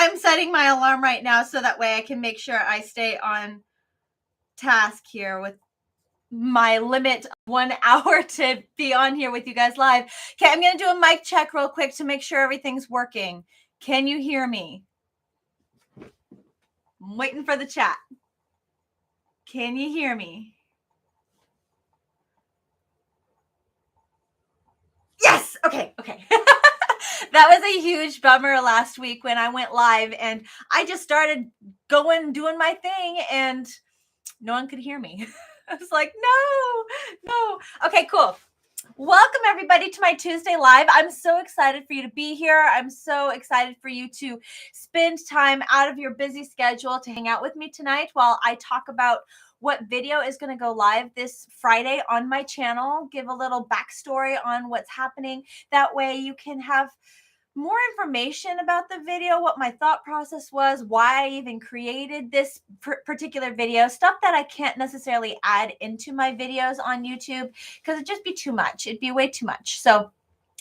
I'm setting my alarm right now so that way I can make sure I stay on task here with my limit of 1 hour to be on here with you guys live. Okay, I'm going to do a mic check real quick to make sure everything's working. Can you hear me? I'm waiting for the chat. Can you hear me? Yes. Okay. That was a huge bummer last week when I went live and I just started doing my thing and no one could hear me. I was like, no. Okay, cool. Welcome everybody to my Tuesday live. I'm so excited for you to be here. I'm so excited for you to spend time out of your busy schedule to hang out with me tonight while I talk about what video is going to go live this Friday on my channel, give a little backstory on what's happening. That way you can have more information about the video, what my thought process was, why I even created this particular video, stuff that I can't necessarily add into my videos on YouTube because it'd just be too much. It'd be way too much. So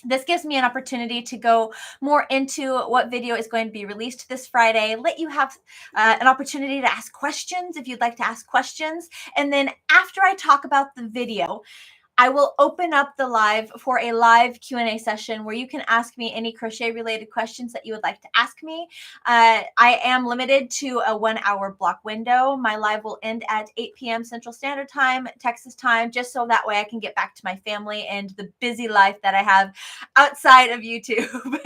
this gives me an opportunity to go more into what video is going to be released this Friday, let you have an opportunity to ask questions if you'd like to ask questions. And then after I talk about the video, I will open up the live for a live Q&A session where you can ask me any crochet related questions that you would like to ask me. I am limited to a 1 hour block window. My live will end at 8 p.m. Central Standard Time, Texas time, just so that way I can get back to my family and the busy life that I have outside of YouTube.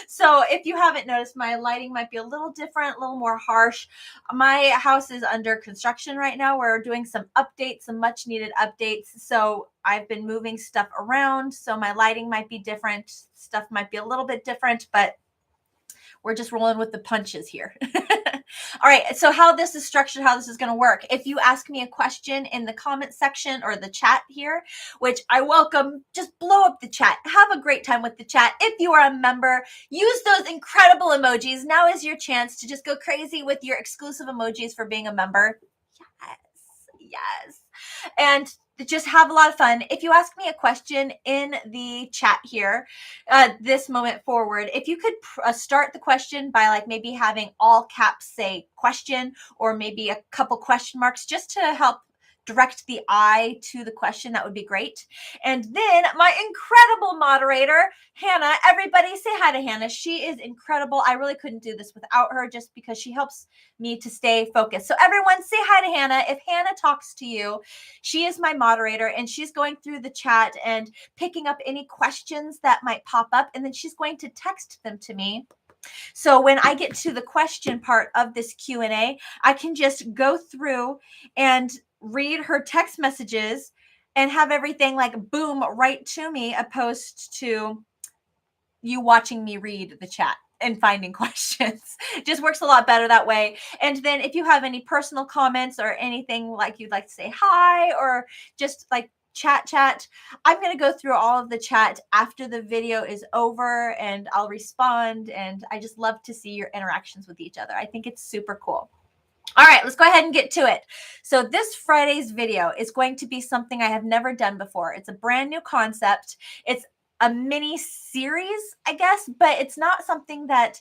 So if you haven't noticed, my lighting might be a little different, a little more harsh. My house is under construction right now. We're doing some updates, some much needed updates. So I've been moving stuff around. So my lighting might be different. Stuff might be a little bit different, but we're just rolling with the punches here. All right. So how this is structured, how this is going to work. If you ask me a question in the comment section or the chat here, which I welcome, just blow up the chat. Have a great time with the chat. If you are a member, use those incredible emojis. Now is your chance to just go crazy with your exclusive emojis for being a member. Yes. And just have a lot of fun. If you ask me a question in the chat here, this moment forward, if you could start the question by like maybe having all caps say question or maybe a couple question marks just to help direct the eye to the question, that would be great. And then my incredible moderator, Hannah, everybody say hi to Hannah. She is incredible. I really couldn't do this without her just because she helps me to stay focused. So everyone say hi to Hannah. If Hannah talks to you, she is my moderator and she's going through the chat and picking up any questions that might pop up. And then she's going to text them to me. So when I get to the question part of this Q&A, I can just go through and read her text messages and have everything like boom right to me, opposed to you watching me read the chat and finding questions. It just works a lot better that way. And then if you have any personal comments or anything like you'd like to say hi or just like chat, I'm going to go through all of the chat after the video is over and I'll respond. And I just love to see your interactions with each other. I think it's super cool. All right, let's go ahead and get to it. So this Friday's video is going to be something I have never done before. It's a brand new concept. It's a mini series, I guess, but it's not something that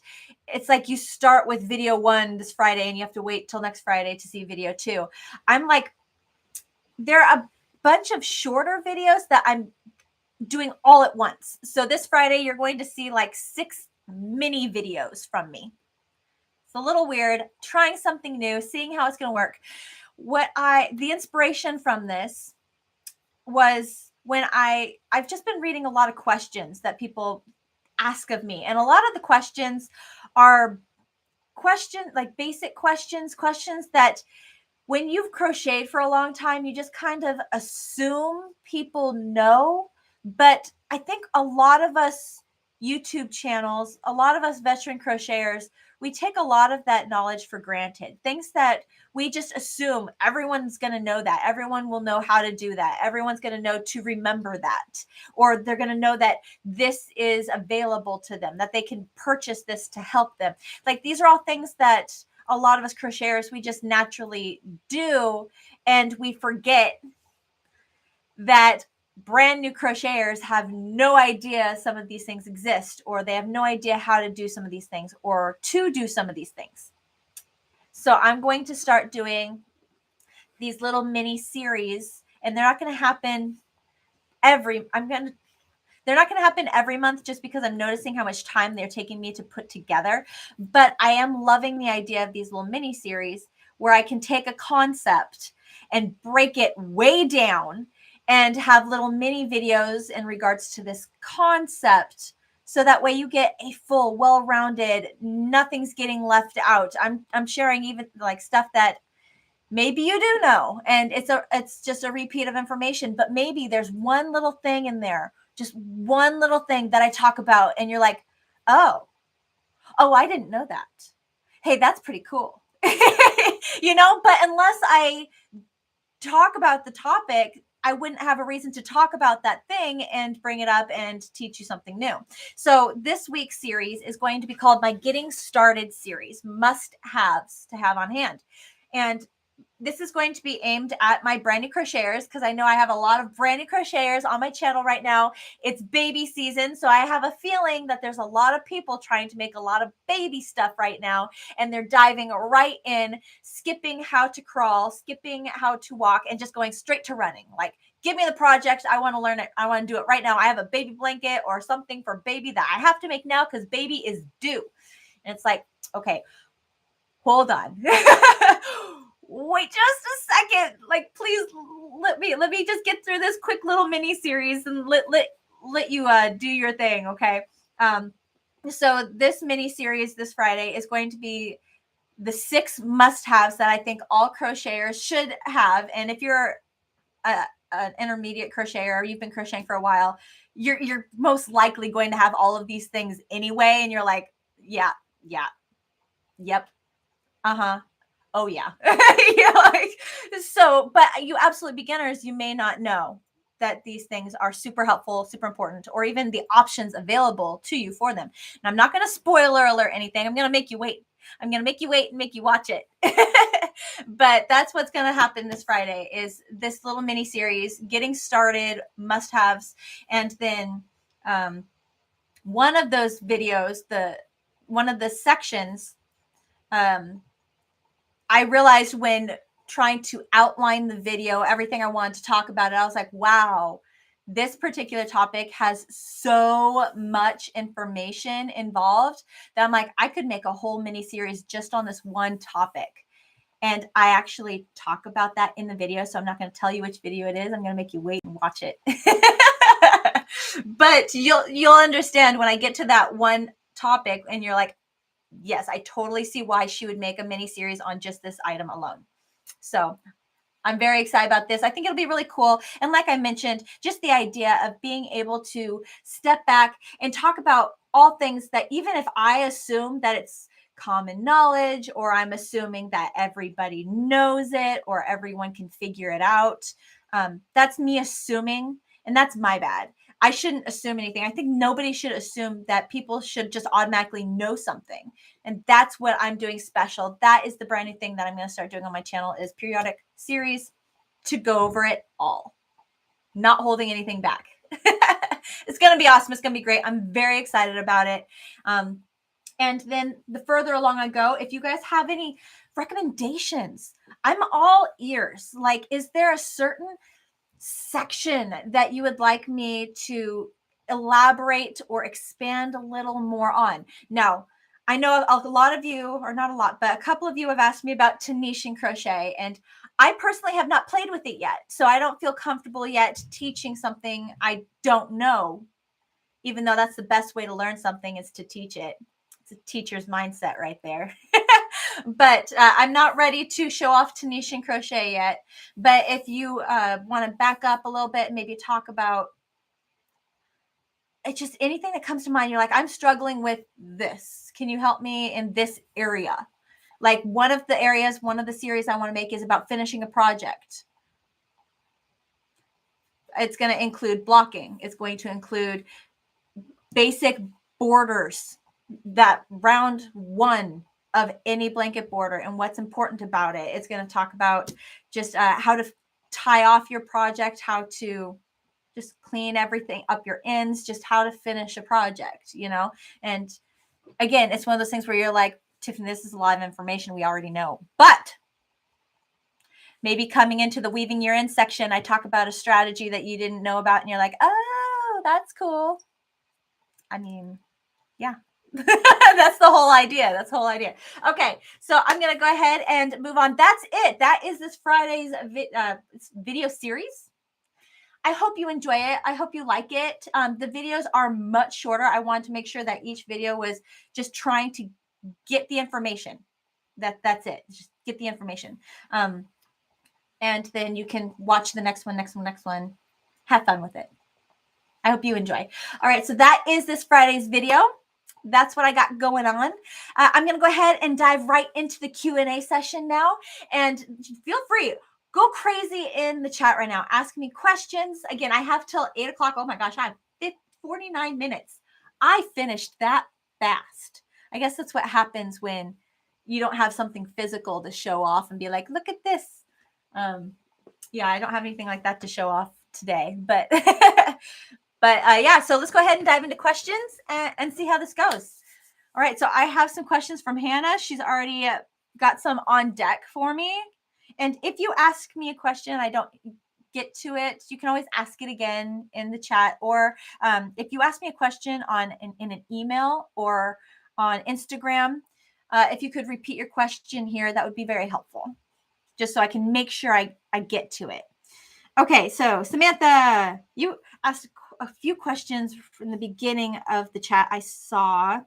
it's like you start with video 1 this Friday and you have to wait till next Friday to see video 2. I'm like, there are a bunch of shorter videos that I'm doing all at once. So this Friday, you're going to see like 6 mini videos from me. It's a little weird, trying something new, seeing how it's going to work. The inspiration from this was when I've just been reading a lot of questions that people ask of me. And a lot of the questions are like basic questions that when you've crocheted for a long time, you just kind of assume people know. But I think a lot of us YouTube channels, a lot of us veteran crocheters, we take a lot of that knowledge for granted. Things that we just assume everyone's going to know that. Everyone will know how to do that. Everyone's going to know to remember that. Or they're going to know that this is available to them, that they can purchase this to help them. Like these are all things that a lot of us crocheters, we just naturally do. And we forget that brand new crocheters have no idea some of these things exist, or they have no idea how to do some of these things or to do some of these things. So I'm going to start doing these little mini series, and they're not going to happen they're not going to happen every month just because I'm noticing how much time they're taking me to put together. But I am loving the idea of these little mini series where I can take a concept and break it way down and have little mini videos in regards to this concept. So that way you get a full, well-rounded, nothing's getting left out. I'm sharing even like stuff that maybe you do know, and it's just a repeat of information, but maybe there's one little thing in there, just one little thing that I talk about, and you're like, oh, I didn't know that. Hey, that's pretty cool. But unless I talk about the topic, I wouldn't have a reason to talk about that thing and bring it up and teach you something new. So this week's series is going to be called my Getting Started series, must-haves to have on hand. And this is going to be aimed at my brand new crocheters, because I know I have a lot of brand new crocheters on my channel right now. It's baby season, so I have a feeling that there's a lot of people trying to make a lot of baby stuff right now, and they're diving right in, skipping how to crawl, skipping how to walk, and just going straight to running. Like, give me the project. I want to learn it. I want to do it right now. I have a baby blanket or something for baby that I have to make now because baby is due. And it's like, okay, hold on. Wait just a second. Like, please let me just get through this quick little mini series and let you do your thing, okay? So this mini series this Friday is going to be the 6 must-haves that I think all crocheters should have. And if you're an intermediate crocheter, or you've been crocheting for a while, you're most likely going to have all of these things anyway, and you're like, yeah, yep, oh yeah. But you absolute beginners, you may not know that these things are super helpful, super important, or even the options available to you for them. And I'm not going to spoiler alert anything. I'm going to make you wait. I'm going to make you wait and make you watch it. But that's what's going to happen this Friday, is this little mini series, Getting Started, must-haves. And then one of those videos, one of the sections, I realized when trying to outline the video, everything I wanted to talk about it, I was like, wow, this particular topic has so much information involved that I'm like, I could make a whole mini series just on this one topic. And I actually talk about that in the video. So I'm not going to tell you which video it is. I'm going to make you wait and watch it. But you'll understand when I get to that one topic and you're like, yes, I totally see why she would make a mini series on just this item alone. So I'm very excited about this. I think it'll be really cool. And like I mentioned, just the idea of being able to step back and talk about all things that, even if I assume that it's common knowledge, or I'm assuming that everybody knows it or everyone can figure it out, that's me assuming, and that's my bad. I shouldn't assume anything. I think nobody should assume that people should just automatically know something. And that's what I'm doing special. That is the brand new thing that I'm going to start doing on my channel, is periodic series to go over it all, not holding anything back. It's going to be awesome. It's going to be great. I'm very excited about it. And then the further along I go, if you guys have any recommendations, I'm all ears. Like, is there a certain section that you would like me to elaborate or expand a little more on? Now, I know a lot of you, or not a lot, but a couple of you have asked me about Tanishan crochet, and I personally have not played with it yet. So I don't feel comfortable yet teaching something I don't know, even though that's the best way to learn something, is to teach it. It's a teacher's mindset right there. But I'm not ready to show off Tanishan crochet yet. But if you want to back up a little bit and maybe talk about it's just anything that comes to mind, you're like, I'm struggling with this. Can you help me in this area? Like, one of the series I want to make is about finishing a project. It's going to include blocking. It's going to include basic borders, that round one of any blanket border and what's important about it. It's going to talk about just how to tie off your project, how to just clean everything up your ends, just how to finish a project, you know? And again, it's one of those things where you're like, Tiffany, this is a lot of information we already know. But maybe coming into the weaving your end section, I talk about a strategy that you didn't know about, and you're like, oh, that's cool. I mean, yeah. That's the whole idea. That's the whole idea. Okay, so I'm going to go ahead and move on. That's it. That is this Friday's video series. I hope you enjoy it. I hope you like it. The videos are much shorter. I wanted to make sure that each video was just trying to get the information. That's it. Just get the information. And then you can watch the next one. Have fun with it. I hope you enjoy. All right, so that is this Friday's video. That's what I got going on. I'm going to go ahead and dive right into the Q&A session now. And feel free, go crazy in the chat right now. Ask me questions. Again, I have till 8 o'clock. Oh my gosh, I have 49 minutes. I finished that fast. I guess that's what happens when you don't have something physical to show off and be like, look at this. Yeah, I don't have anything like that to show off today, but yeah, so let's go ahead and dive into questions and see how this goes. All right, so I have some questions from Hannah. She's already got some on deck for me. And if you ask me a question, I don't get to it, you can always ask it again in the chat. Or if you ask me a question in an email or on Instagram, if you could repeat your question here, that would be very helpful, just so I can make sure I get to it. Okay, so Samantha, you asked a few questions from the beginning of the chat I saw.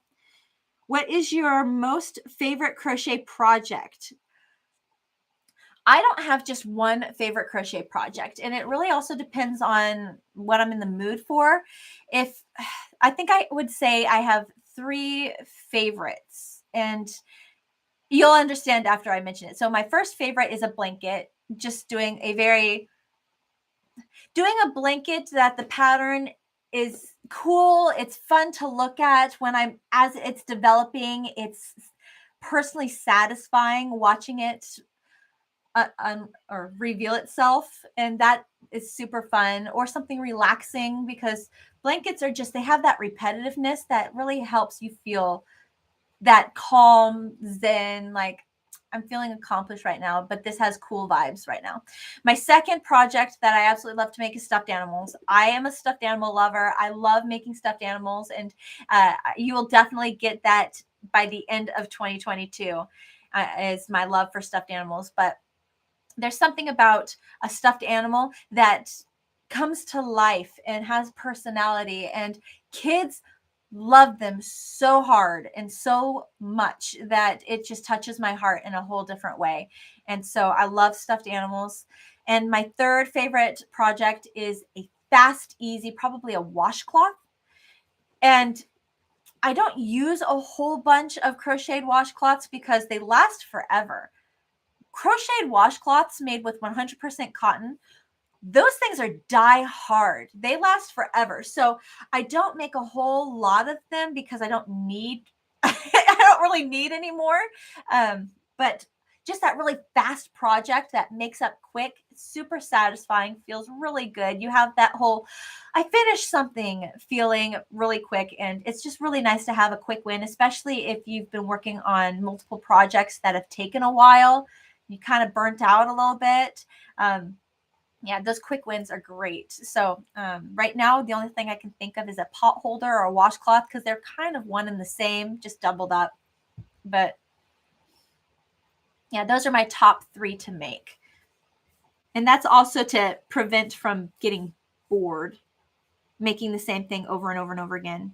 What is your most favorite crochet project? I don't have just one favorite crochet project, and it really also depends on what I'm in the mood for. I think I would say I have 3 favorites, and you'll understand after I mention it. So my first favorite is a blanket, just doing a blanket that the pattern is cool. It's fun to look at as it's developing. It's personally satisfying watching it or reveal itself. And that is super fun, or something relaxing, because blankets they have that repetitiveness that really helps you feel that calm zen, like I'm feeling accomplished right now, but this has cool vibes right now. My second project that I absolutely love to make is stuffed animals. I am a stuffed animal lover. I love making stuffed animals, and you will definitely get that by the end of 2022 is my love for stuffed animals. But there's something about a stuffed animal that comes to life and has personality, and kids love them so hard and so much that it just touches my heart in a whole different way. And so I love stuffed animals. And my third favorite project is a fast, easy, probably a washcloth. And I don't use a whole bunch of crocheted washcloths because they last forever. Crocheted washcloths made with 100% cotton, those things are die hard. They last forever. So I don't make a whole lot of them because I don't really need any more. But just that really fast project that makes up quick, super satisfying, feels really good. You have that whole, I finished something feeling really quick. And it's just really nice to have a quick win, especially if you've been working on multiple projects that have taken a while. You kind of burnt out a little bit. Yeah, those quick wins are great. So right now, the only thing I can think of is a pot holder or a washcloth, because they're kind of one and the same, just doubled up. But yeah, those are my top 3 to make. And that's also to prevent from getting bored, making the same thing over and over and over again.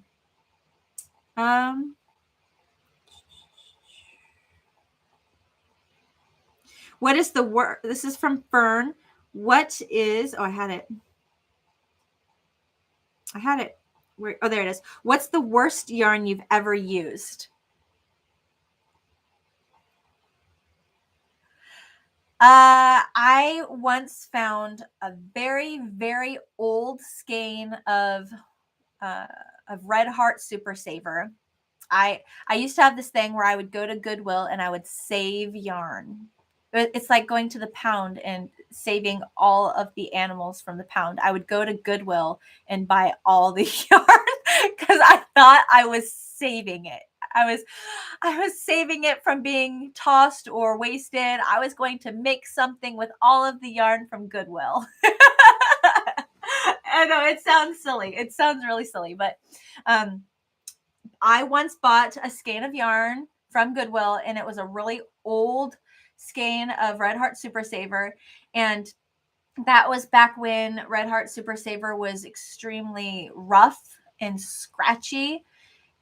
What is the word? This is from Fern. What is, I had it. Oh, there it is. What's the worst yarn you've ever used? I once found a very, very old skein of Red Heart Super Saver. I used to have this thing where I would go to Goodwill and I would save yarn. It's like going to the pound and saving all of the animals from the pound. I would go to Goodwill and buy all the yarn because I thought I was saving it. I was saving it from being tossed or wasted. I was going to make something with all of the yarn from Goodwill. I know it sounds silly. It sounds really silly, but I once bought a skein of yarn from Goodwill, and it was a really old skein of Red Heart Super Saver. And that was back when Red Heart Super Saver was extremely rough and scratchy.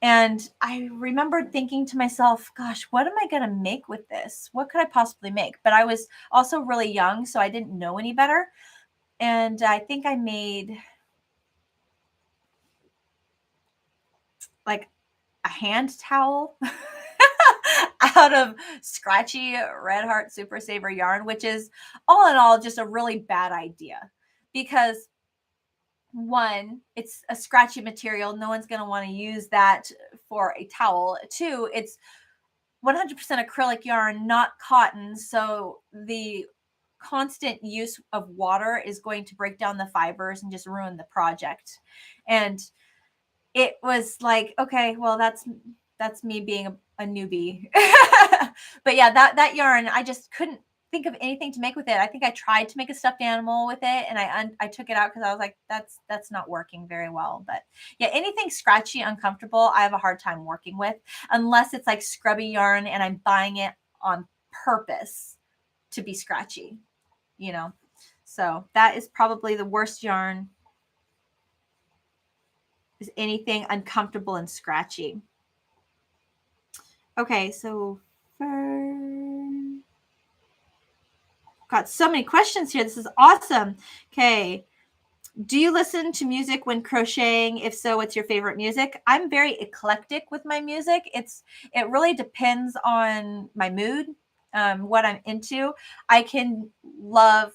And I remembered thinking to myself, gosh, what am I going to make with this? What could I possibly make? But I was also really young, so I didn't know any better. And I think I made like a hand towel out of scratchy Red Heart Super Saver yarn, which is all in all just a really bad idea because one, it's a scratchy material. No one's going to want to use that for a towel. Two, it's 100% acrylic yarn, not cotton. So the constant use of water is going to break down the fibers and just ruin the project. And it was like, okay, well, that's me being a newbie. But yeah, that yarn, I just couldn't think of anything to make with it. I think I tried to make a stuffed animal with it, and I took it out because I was like, that's not working very well. But yeah, anything scratchy, uncomfortable, I have a hard time working with, unless it's like scrubby yarn and I'm buying it on purpose to be scratchy, you know. So that is probably the worst yarn, is anything uncomfortable and scratchy. Okay, so got so many questions here. This is awesome. Okay. Do you listen to music when crocheting? If so, what's your favorite music? I'm very eclectic with my music. It really depends on my mood, what I'm into. I can love.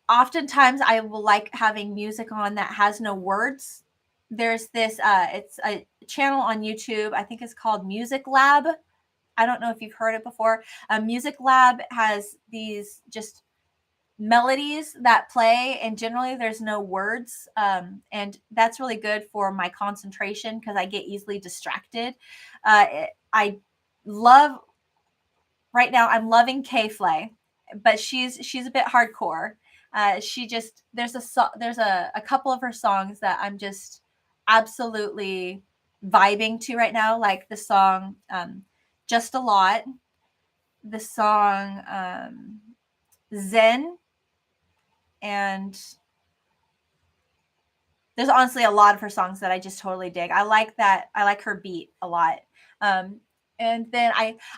Oftentimes, I will like having music on that has no words. There's this. It's a channel on YouTube. I think it's called Music Lab. I don't know if you've heard it before. Music Lab has these just melodies that play, and generally there's no words, and that's really good for my concentration because I get easily distracted. I love right now. I'm loving K-Flay, but she's a bit hardcore. There's a couple of her songs that I'm just absolutely vibing to right now, like the song Just a Lot, the song Zen, and there's honestly a lot of her songs that I just totally dig. I like her beat a lot. And then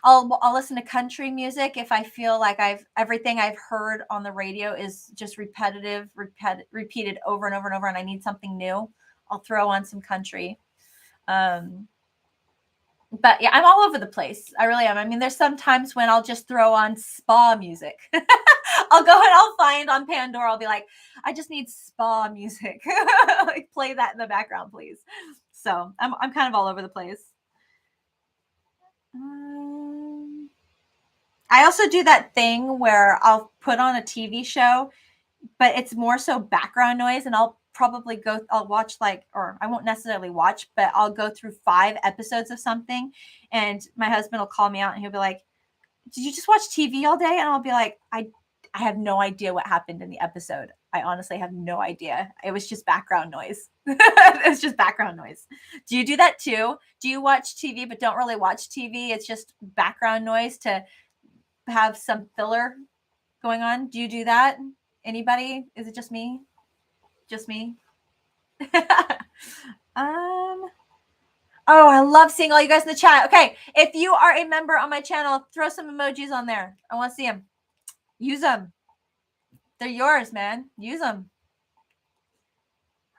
I'll listen to country music if I feel like everything I've heard on the radio is just repeated over and over and over, and I need something new. I'll throw on some country. But yeah, I'm all over the place. I really am. I mean, there's some times when I'll just throw on spa music. I'll go and I'll find on Pandora. I'll be like, I just need spa music. Like, play that in the background, please. So I'm kind of all over the place. I also do that thing where I'll put on a TV show, but it's more so background noise, and I'll watch or I won't necessarily watch, but I'll go through 5 episodes of something, and my husband will call me out and he'll be like, did you just watch TV all day? And I'll be like, I have no idea what happened in the episode. I honestly have no idea. It was just background noise. It's just background noise. Do you do that too? Do you watch TV but don't really watch TV? It's just background noise to have some filler going on. Do you do that? Anybody? Is it just me? Just me? Oh, I love seeing all you guys in the chat. Okay, if you are a member on my channel, throw some emojis on there. I want to see them. Use them. They're yours, man. Use them.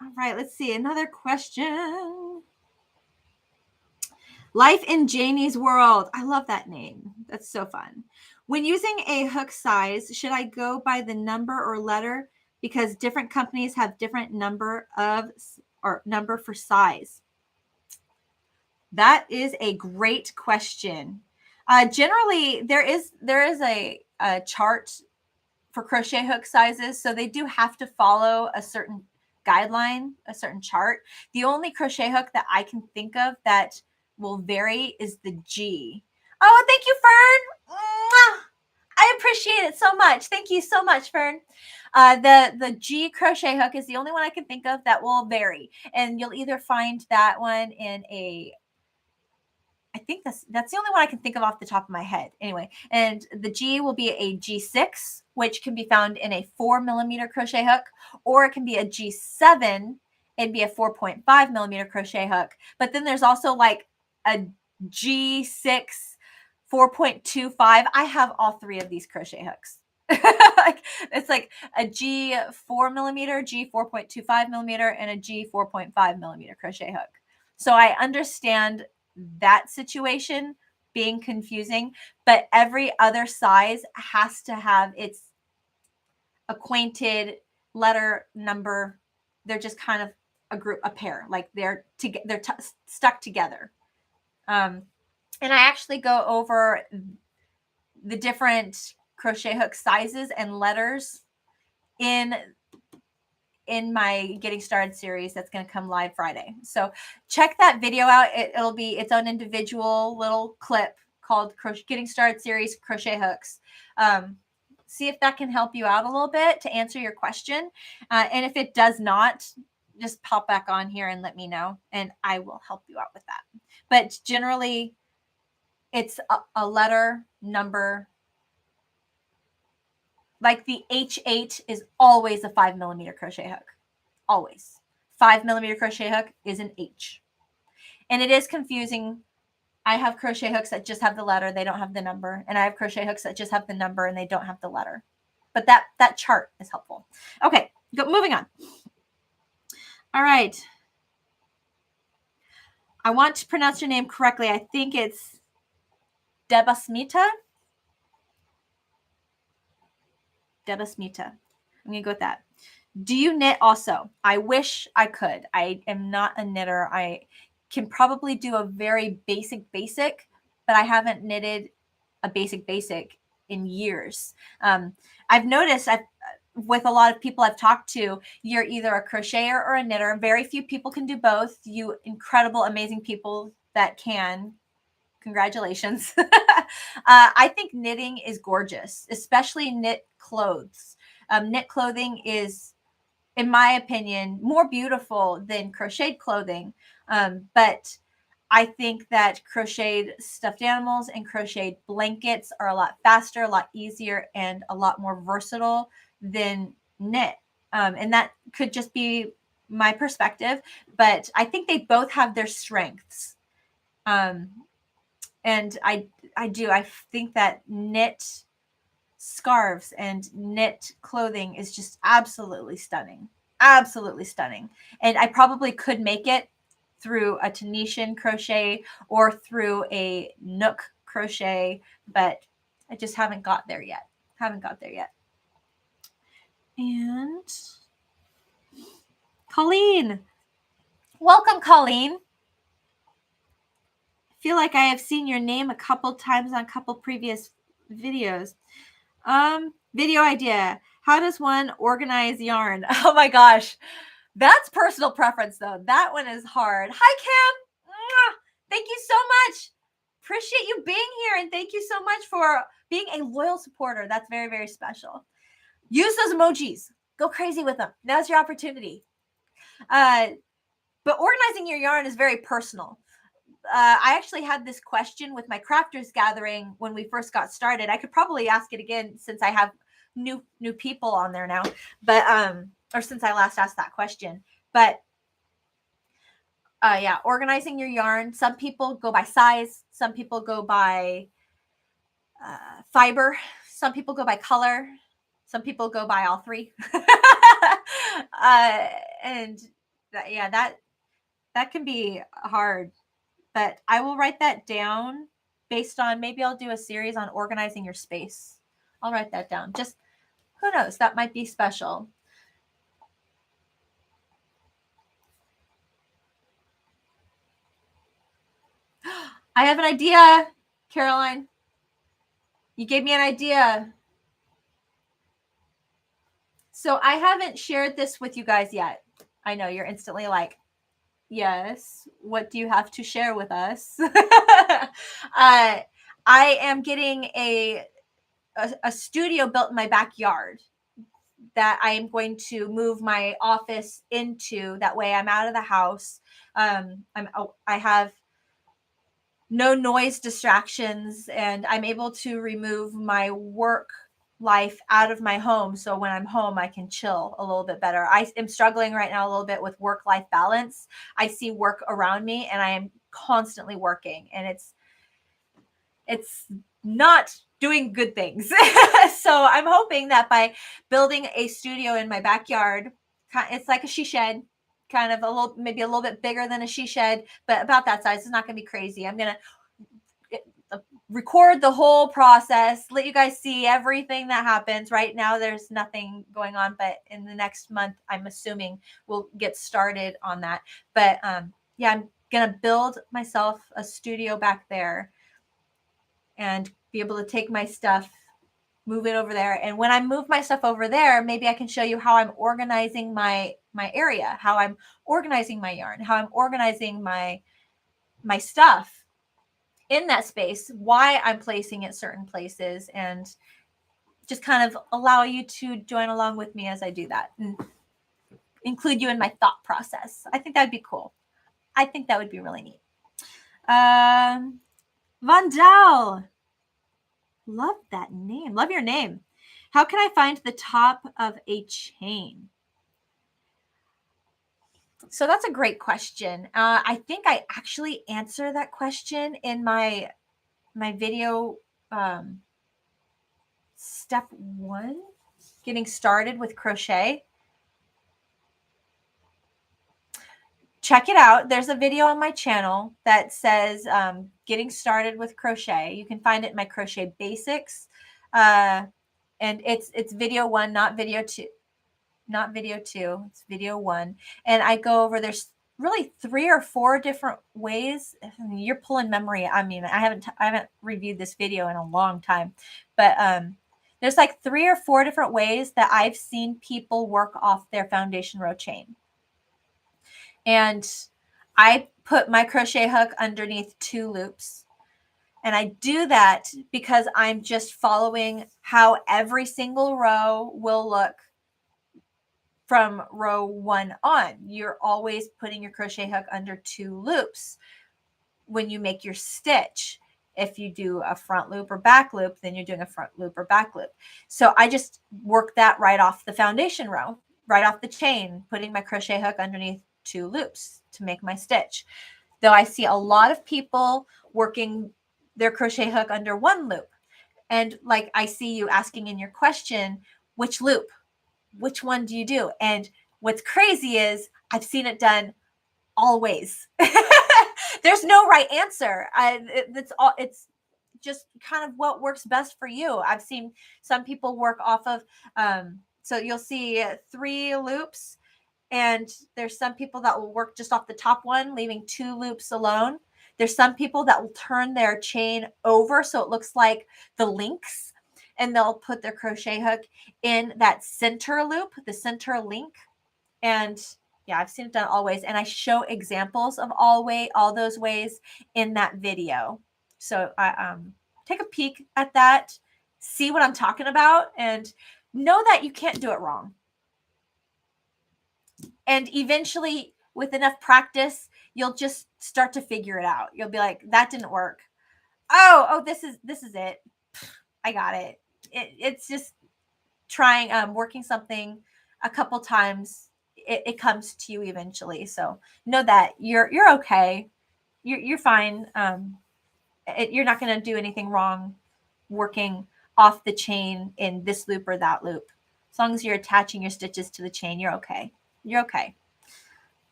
All right, let's see. Another question. Life in Janie's World. I love that name. That's so fun. When using a hook size, should I go by the number or letter? Because different companies have different number for size. That is a great question. Generally, there is a a chart for crochet hook sizes. So they do have to follow a certain guideline, a certain chart. The only crochet hook that I can think of that will vary is the G. Oh, thank you, Fern. Mwah! I appreciate it so much. Thank you so much, Fern. The G crochet hook is the only one I can think of that will vary. And you'll either find that one in a, I think that's the only one I can think of off the top of my head. Anyway, and the G will be a G6, which can be found in a 4mm crochet hook, or it can be a G7. It'd be a 4.5mm crochet hook. But then there's also like a G6 4.25. I have all three of these crochet hooks. Like, it's like a G 4mm, G 4.25mm, and a G 4.5mm crochet hook. So I understand that situation being confusing, but every other size has to have its acquainted letter number. They're just kind of a pair, like they're stuck together. And I actually go over the different crochet hook sizes and letters in my Getting Started series that's going to come live Friday. So check that video out. It'll be its own individual little clip called Getting Started series crochet hooks. See if that can help you out a little bit to answer your question. And if it does not, just pop back on here and let me know, and I will help you out with that. But generally, it's a letter number. Like the H8 is always a 5mm crochet hook. Always. 5mm crochet hook is an H. And it is confusing. I have crochet hooks that just have the letter, they don't have the number. And I have crochet hooks that just have the number and they don't have the letter. But that chart is helpful. Okay, moving on. All right. I want to pronounce your name correctly. I think it's Debasmita. Debasmita. I'm going to go with that. Do you knit also? I wish I could. I am not a knitter. I can probably do a very basic, but I haven't knitted a basic in years. I've noticed with a lot of people I've talked to, you're either a crocheter or a knitter. Very few people can do both. You incredible, amazing people that can. Congratulations. I think knitting is gorgeous, especially knit clothes. Knit clothing is, in my opinion, more beautiful than crocheted clothing. But I think that crocheted stuffed animals and crocheted blankets are a lot faster, a lot easier, and a lot more versatile than knit. And that could just be my perspective, but I think they both have their strengths. And I think that knit scarves and knit clothing is just absolutely stunning. Absolutely stunning. And I probably could make it through a Tunisian crochet or through a Nook crochet, but I just haven't got there yet. And Colleen. Welcome, Colleen. I feel like I have seen your name a couple times on a couple previous videos. Video idea. How does one organize yarn? Oh my gosh. That's personal preference though. That one is hard. Hi, Kim. Thank you so much. Appreciate you being here. And thank you so much for being a loyal supporter. That's very, very special. Use those emojis. Go crazy with them. Now's your opportunity. But organizing your yarn is very personal. I actually had this question with my crafters gathering when we first got started. I could probably ask it again since I have new people on there now, but or since I last asked that question. But yeah, organizing your yarn. Some people go by size. Some people go by fiber. Some people go by color. Some people go by all three. And that can be hard. But I will write that down based on, maybe I'll do a series on organizing your space. I'll write that down. Just, who knows? That might be special. I have an idea, Caroline. You gave me an idea. So I haven't shared this with you guys yet. I know you're instantly like, yes, what do you have to share with us? I am getting a studio built in my backyard that I am going to move my office into. That way I'm out of the house. I have no noise distractions, and I'm able to remove my work life out of my home. So when I'm home, I can chill a little bit better. I am struggling right now a little bit with work-life balance. I see work around me and I am constantly working, and it's not doing good things. So I'm hoping that by building a studio in my backyard, it's like a she shed, kind of maybe a little bit bigger than a she shed, but about that size. It's not going to be crazy. I'm going to record the whole process, let you guys see everything that happens. Right now there's nothing going on, but in the next month I'm assuming we'll get started on that. But yeah, I'm gonna build myself a studio back there and be able to take my stuff, move it over there. And when I move my stuff over there, maybe I can show you how I'm organizing my area, how I'm organizing my yarn, how I'm organizing my stuff in that space, why I'm placing it certain places, and just kind of allow you to join along with me as I do that and include you in my thought process. I think that'd be cool. I think that would be really neat. Vandal. Love that name. Love your name. How can I find the top of a chain? So that's a great question. I think I actually answer that question in my video, step 1, getting started with crochet. Check it out. There's a video on my channel that says getting started with crochet. You can find it in my crochet basics. And it's video 1, not video 2. Not video 2. It's video 1. And I go over, there's really 3 or 4 different ways. You're pulling memory. I mean, I haven't reviewed this video in a long time, but there's like 3 or 4 different ways that I've seen people work off their foundation row chain. And I put my crochet hook underneath 2 loops. And I do that because I'm just following how every single row will look from row 1 on. You're always putting your crochet hook under 2 loops when you make your stitch. If you do a front loop or back loop, then you're doing a front loop or back loop. So I just work that right off the foundation row, right off the chain, putting my crochet hook underneath 2 loops to make my stitch. Though I see a lot of people working their crochet hook under 1 loop. And like I see you asking in your question, which loop? Which one do you do? And what's crazy is I've seen it done all ways. There's no right answer. It's just kind of what works best for you. I've seen some people work off of, so you'll see 3 loops, and there's some people that will work just off the top one, leaving 2 loops alone. There's some people that will turn their chain over so it looks like the links, and they'll put their crochet hook in that center loop, the center link. And yeah, I've seen it done all ways, and I show examples of all those ways in that video. So I take a peek at that, see what I'm talking about, and know that you can't do it wrong. And eventually, with enough practice, you'll just start to figure it out. You'll be like, that didn't work. Oh, this is it. I got it. It's just trying, working something a couple times. It comes to you eventually. So know that you're okay. You're fine. You're not going to do anything wrong working off the chain in this loop or that loop. As long as you're attaching your stitches to the chain, you're okay. You're okay.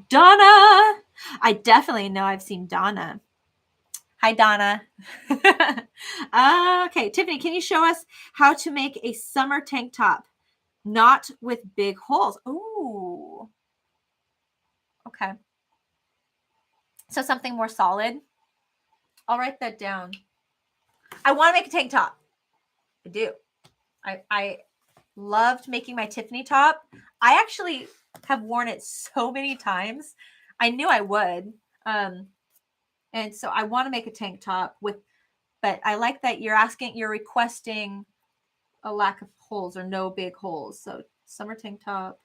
Donna. I definitely know I've seen Donna. Hi, Donna. Okay, Tiffany, can you show us how to make a summer tank top, not with big holes? Ooh. Okay. So something more solid. I'll write that down. I want to make a tank top. I do. Loved making my Tiffany top. I actually have worn it so many times. I knew I would. And so I want to make a tank top with, but I like that you're requesting a lack of holes or no big holes. So summer tank top.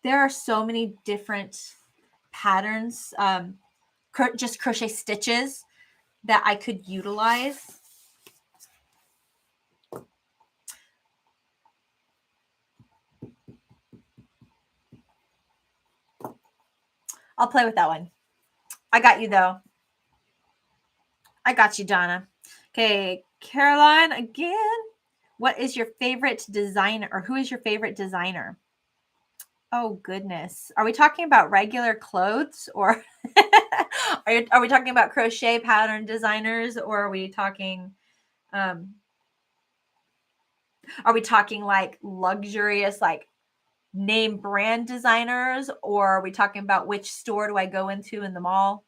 There are so many different patterns, just crochet stitches that I could utilize. I'll play with that one. I got you though. I got you, Donna. Okay, Caroline, again. What is your favorite designer, or who is your favorite designer? Oh goodness. Are we talking about regular clothes, or are we talking about crochet pattern designers, or are we talking like luxurious, like name brand designers, or are we talking about which store do I go into in the mall?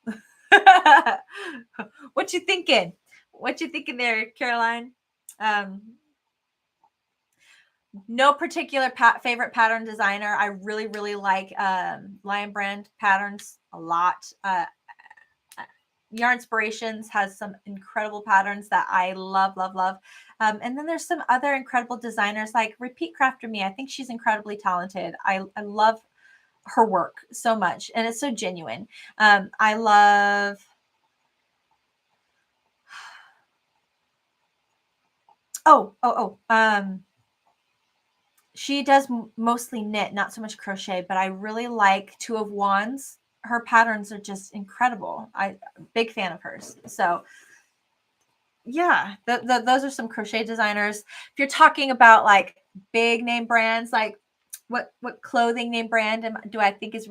What you thinking? What you thinking there, Caroline? No particular favorite pattern designer. I really, really like Lion Brand patterns a lot. Yarn Inspirations has some incredible patterns that I love, love, love. And then there's some other incredible designers like Repeat Crafter Me. I think she's incredibly talented. I love her work so much, and it's so genuine. I love... she does mostly knit, not so much crochet, but I really like Two of Wands. Her patterns are just incredible. I'm a big fan of hers. So yeah, those are some crochet designers. If you're talking about like big name brands, like what clothing name brand do I think is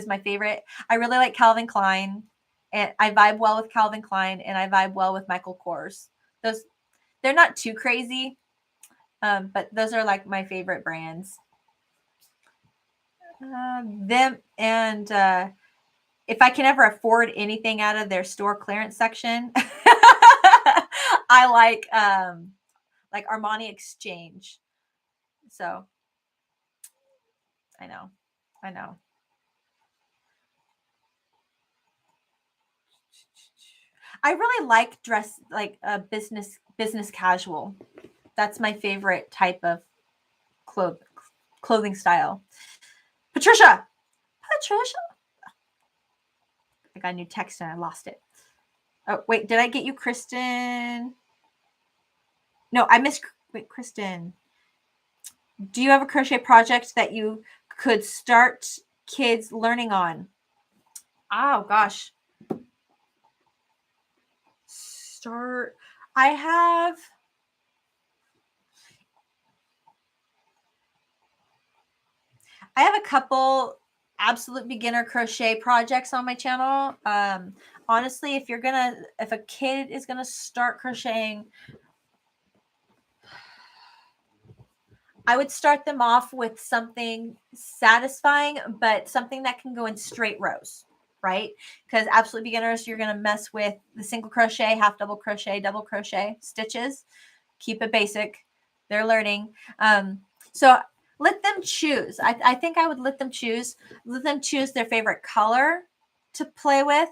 my favorite? I really like Calvin Klein, and I vibe well with Calvin Klein, and I vibe well with Michael Kors. They're not too crazy, but those are like my favorite brands. Them, and if I can ever afford anything out of their store clearance section, I like Armani Exchange. So I know. I really like dress, like a business casual. That's my favorite type of clothing style. Patricia. I got a new text and I lost it. Oh, wait, did I get you, Kristen? No, I missed. Wait, Kristen. Do you have a crochet project that you could start kids learning on? Oh, gosh. I have a couple absolute beginner crochet projects on my channel. Honestly, if a kid is gonna start crocheting, I would start them off with something satisfying, but something that can go in straight rows, right? Because absolute beginners, you're gonna mess with the single crochet, half double crochet, double crochet stitches. Keep it basic. They're learning. So let them choose. I think I would let them choose their favorite color to play with.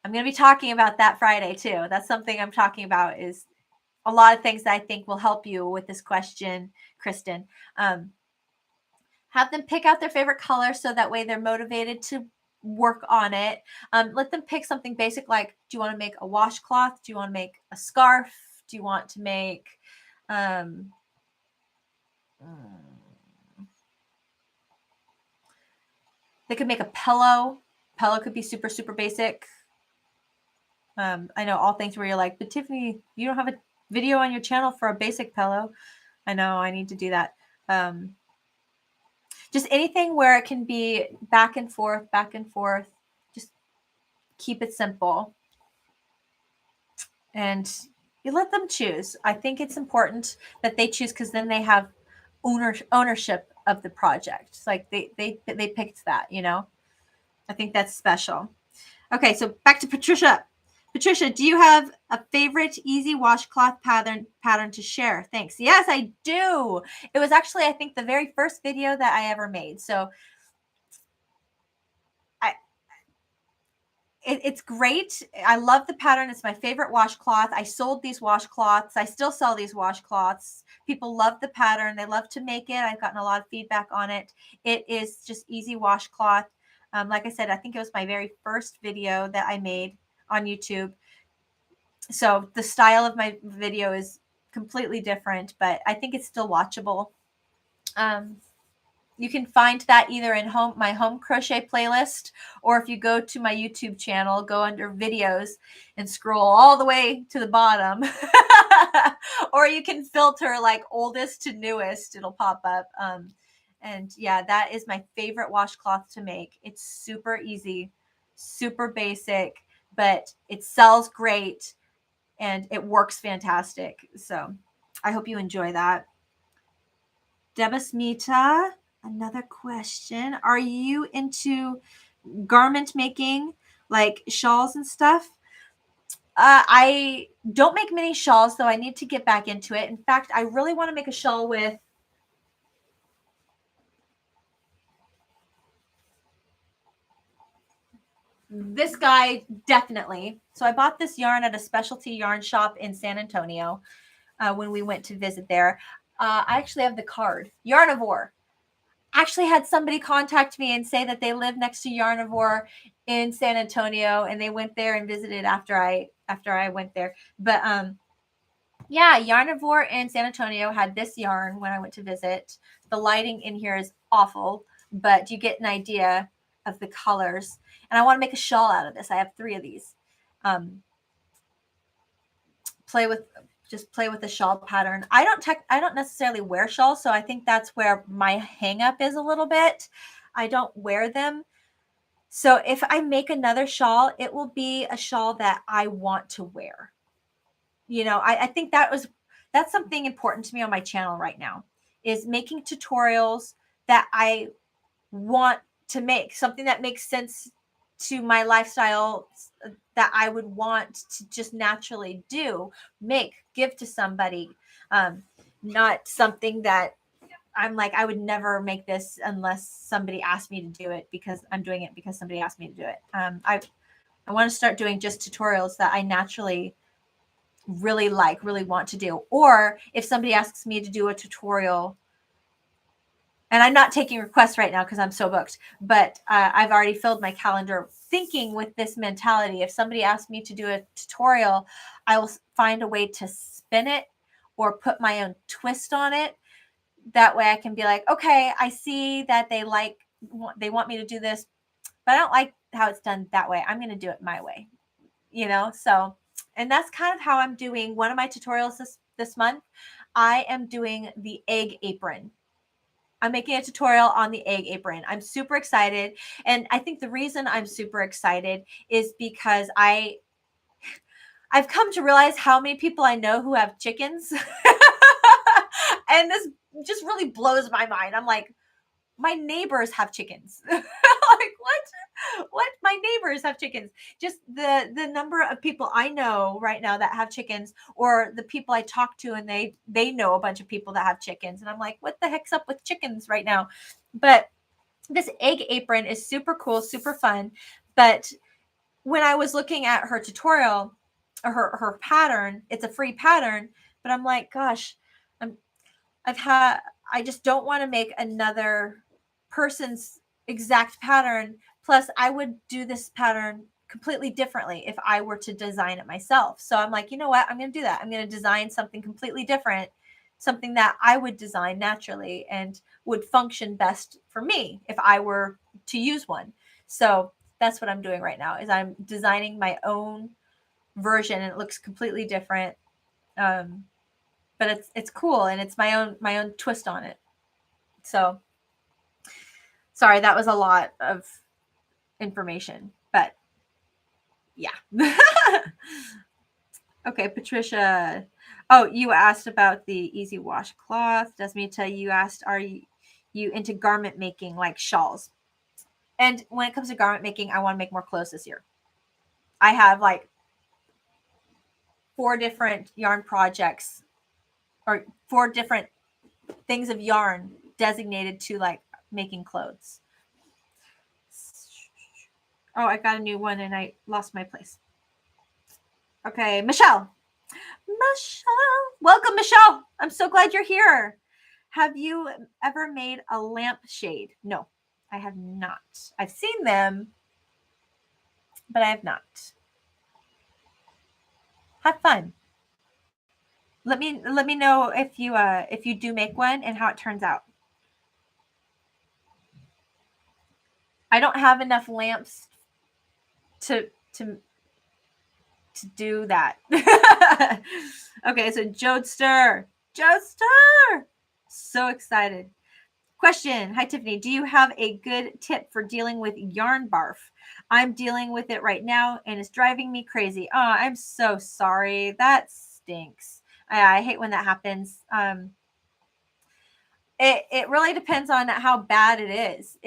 I'm going to be talking about that Friday too. That's something I'm talking about, is a lot of things that I think will help you with this question, Kristen. Have them pick out their favorite color so that way they're motivated to work on it. Let them pick something basic, like, do you want to make a washcloth? Do you want to make a scarf? Do you want to make they could make a pillow. Pillow could be super, super basic. I know all things where you're like, but Tiffany, you don't have a video on your channel for a basic pillow. I know, I need to do that. Just anything where it can be back and forth. Just keep it simple. And you let them choose. I think it's important that they choose, because then they have ownership of the project. It's like they picked that, I think that's special. Okay, so back to Patricia. Patricia, do you have a favorite easy washcloth pattern to share? Thanks. Yes, I do. It was actually, I think, the very first video that I ever made. So it's great. I love the pattern. It's my favorite washcloth. I sold these washcloths. I still sell these washcloths. People love the pattern. They love to make it. I've gotten a lot of feedback on it. It is just easy washcloth. Like I said, I think it was my very first video that I made on YouTube. So the style of my video is completely different, but I think it's still watchable. You can find that either in my home crochet playlist, or if you go to my YouTube channel, go under videos and scroll all the way to the bottom. Or you can filter like oldest to newest, it'll pop up. And yeah, that is my favorite washcloth to make. It's super easy, super basic, but it sells great and it works fantastic. So I hope you enjoy that. Debasmita, another question. Are you into garment making, like shawls and stuff? I don't make many shawls, though I need to get back into it. In fact, I really want to make a shawl with this guy, definitely. So I bought this yarn at a specialty yarn shop in San Antonio when we went to visit there. I actually have the card, Yarnivore. Actually had somebody contact me and say that they live next to Yarnivore in San Antonio, and they went there and visited after I went there. But yeah, Yarnivore in San Antonio had this yarn when I went to visit. The lighting in here is awful, but you get an idea of the colors. And I want to make a shawl out of this. I have 3 of these. Play with the shawl pattern. I don't necessarily wear shawls, so I think that's where my hang up is a little bit. I don't wear them. So if I make another shawl, it will be a shawl that I want to wear. You know, I think that's something important to me on my channel right now, is making tutorials that I want to make, something that makes sense to my lifestyle, that I would want to just naturally give to somebody. Not something that I'm like, I would never make this unless somebody asked me to do it, because I'm doing it because somebody asked me to do it. I want to start doing just tutorials that I naturally really want to do. Or if somebody asks me to do a tutorial, and I'm not taking requests right now because I'm so booked, but I've already filled my calendar thinking with this mentality. If somebody asks me to do a tutorial, I will find a way to spin it or put my own twist on it. That way I can be like, okay, I see that they want me to do this, but I don't like how it's done that way. I'm going to do it my way, So, and that's kind of how I'm doing one of my tutorials this month. I am doing the egg apron. I'm making a tutorial on the egg apron. I'm super excited. And I think the reason I'm super excited is because I've come to realize how many people I know who have chickens. And this just really blows my mind. I'm like, my neighbors have chickens. Like, what? My neighbors have chickens. Just the number of people I know right now that have chickens, or the people I talk to, and they know a bunch of people that have chickens. And I'm like, what the heck's up with chickens right now? But this egg apron is super cool, super fun. But when I was looking at her tutorial, or her pattern, it's a free pattern, but I'm like, gosh, I just don't want to make another person's exact pattern. Plus, I would do this pattern completely differently if I were to design it myself. So I'm like, you know what? I'm going to do that. I'm going to design something completely different, something that I would design naturally and would function best for me if I were to use one. So that's what I'm doing right now, is I'm designing my own version, and it looks completely different. But it's cool, and it's my own twist on it. So sorry, that was a lot of information, but yeah. Okay, Patricia. Oh, you asked about the easy washcloth. Desmita, you asked, are you into garment making, like shawls? And when it comes to garment making, I want to make more clothes this year. I have like 4 different yarn projects or 4 different things of yarn designated to like making clothes. Oh, I got a new one and I lost my place. Okay, Michelle. Welcome, Michelle. I'm so glad you're here. Have you ever made a lampshade? No, I have not. I've seen them, but I have not. Have fun. Let me know if you do make one and how it turns out. I don't have enough lamps to do that. Okay, so Jodester. So excited. Question. Hi, Tiffany. Do you have a good tip for dealing with yarn barf? I'm dealing with it right now and it's driving me crazy. Oh, I'm so sorry. That stinks. I hate when that happens. It really depends on how bad it is.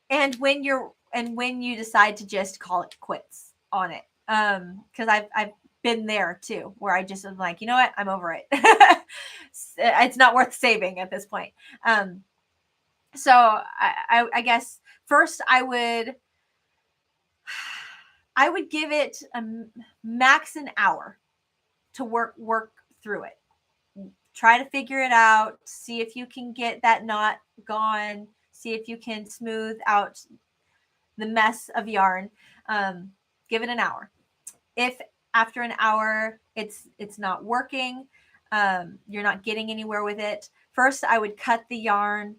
And when you decide to just call it quits on it. Because I've been there too, where I just was like, you know what, I'm over it. It's not worth saving at this point. So I guess first I would give it a max an hour to work through it. Try to figure it out. See if you can get that knot gone. See if you can smooth out the mess of yarn. Give it an hour. If after an hour it's not working, you're not getting anywhere with it, first I would cut the yarn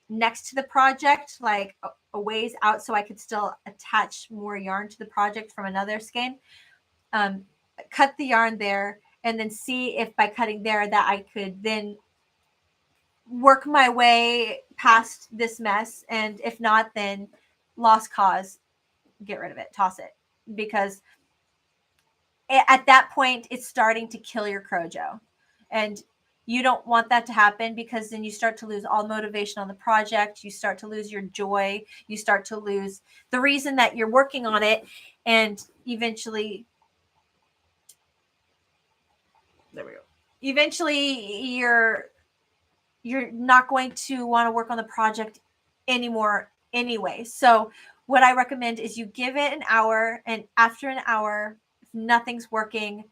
next to the project, like a ways out, so I could still attach more yarn to the project from another skein. Cut the yarn there and then see if by cutting there that I could then work my way past this mess. And if not, then lost cause, get rid of it, toss it, because at that point it's starting to kill your Crojo, and you don't want that to happen, because then you start to lose all motivation on the project. You start to lose your joy. You start to lose the reason that you're working on it, and eventually you're not going to want to work on the project anymore anyway. So what I recommend is you give it an hour, and after an hour, if nothing's working,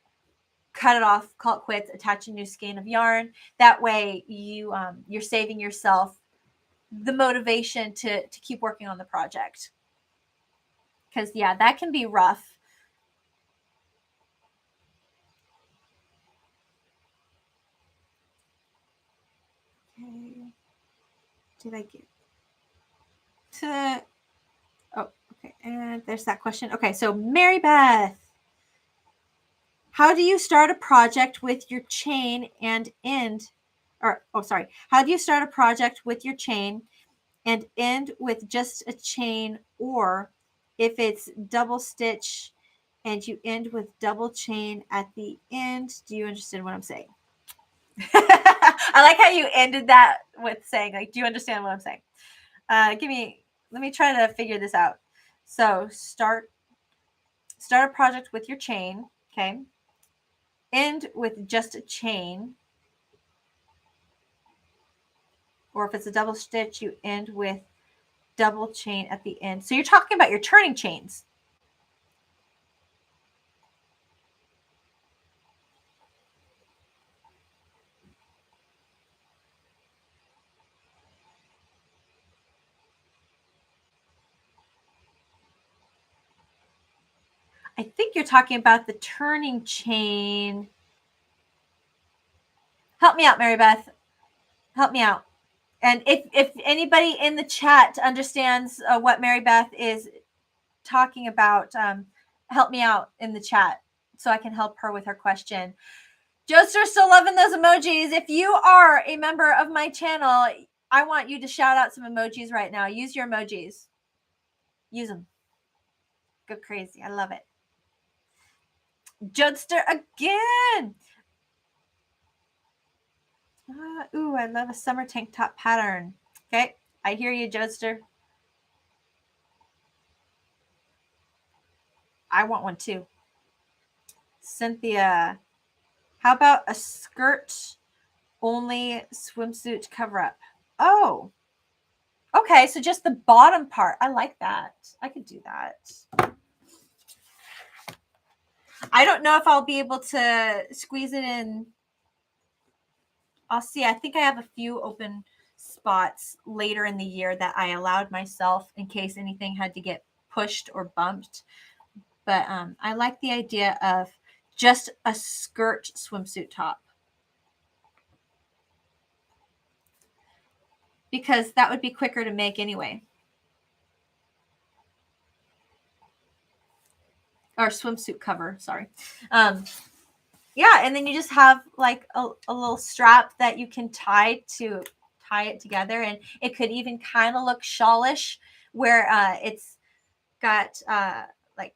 cut it off, call it quits, attach a new skein of yarn. That way you're saving yourself the motivation to keep working on the project. Because yeah, that can be rough. Okay. Did I get to? Oh, okay. And there's that question. Okay, so Mary Beth, how do you start a project with your chain and end? How do you start a project with your chain and end with just a chain, or if it's double stitch and you end with double chain at the end? Do you understand what I'm saying? I like how you ended that with saying, like, do you understand what I'm saying? Let me try to figure this out. So start a project with your chain, okay? End with just a chain. Or if it's a double stitch, you end with double chain at the end. So you're talking about your turning chains. I think you're talking about the turning chain. Help me out, Mary Beth. Help me out. And if anybody in the chat understands what Mary Beth is talking about, help me out in the chat so I can help her with her question. Joester's still loving those emojis. If you are a member of my channel, I want you to shout out some emojis right now. Use your emojis. Use them. Go crazy. I love it. Judster again. Ooh, I love a summer tank top pattern. Okay, I hear you, Judster. I want one too. Cynthia, how about a skirt only swimsuit cover up? Oh, okay. So just the bottom part. I like that. I could do that. I don't know if I'll be able to squeeze it in. I'll see. I think I have a few open spots later in the year that I allowed myself in case anything had to get pushed or bumped. But I like the idea of just a skirt swimsuit top, because that would be quicker to make anyway. Or swimsuit cover, sorry. Yeah, and then you just have like a little strap that you can tie it together, and it could even kind of look shawlish, where it's got like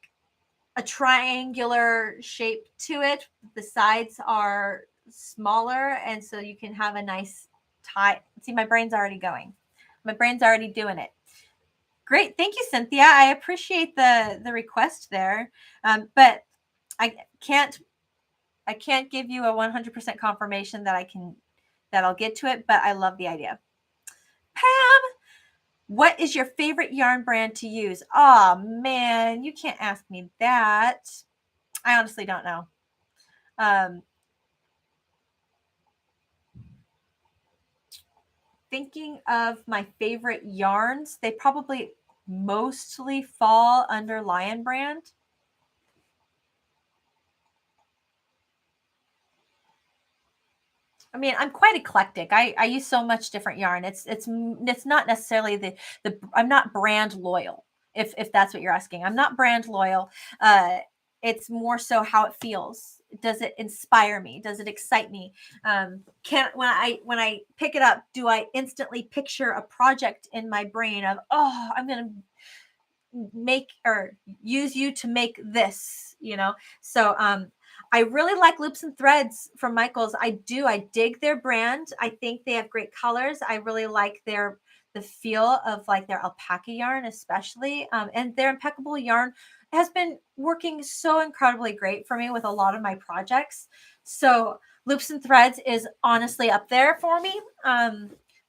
a triangular shape to it. The sides are smaller, and so you can have a nice tie. See, my brain's already going. My brain's already doing it. Great, thank you, Cynthia. I appreciate the request there, but I can't give you a 100% confirmation that I'll get to it, but I love the idea. Pam, what is your favorite yarn brand to use? Oh man, you can't ask me that. I honestly don't know. Thinking of my favorite yarns, they probably mostly fall under Lion Brand. I mean, I'm quite eclectic. I use so much different yarn. It's not necessarily the I'm not brand loyal. If that's what you're asking, I'm not brand loyal. It's more so how it feels. Does it inspire me? Does it excite me? Can when I pick it up, do I instantly picture a project in my brain of, oh, I'm gonna make or use you to make this, So I really like Loops and Threads from Michaels. I dig their brand. I think they have great colors. I really like the feel of like their alpaca yarn, especially, and their impeccable yarn has been working so incredibly great for me with a lot of my projects. So Loops and Threads is honestly up there for me.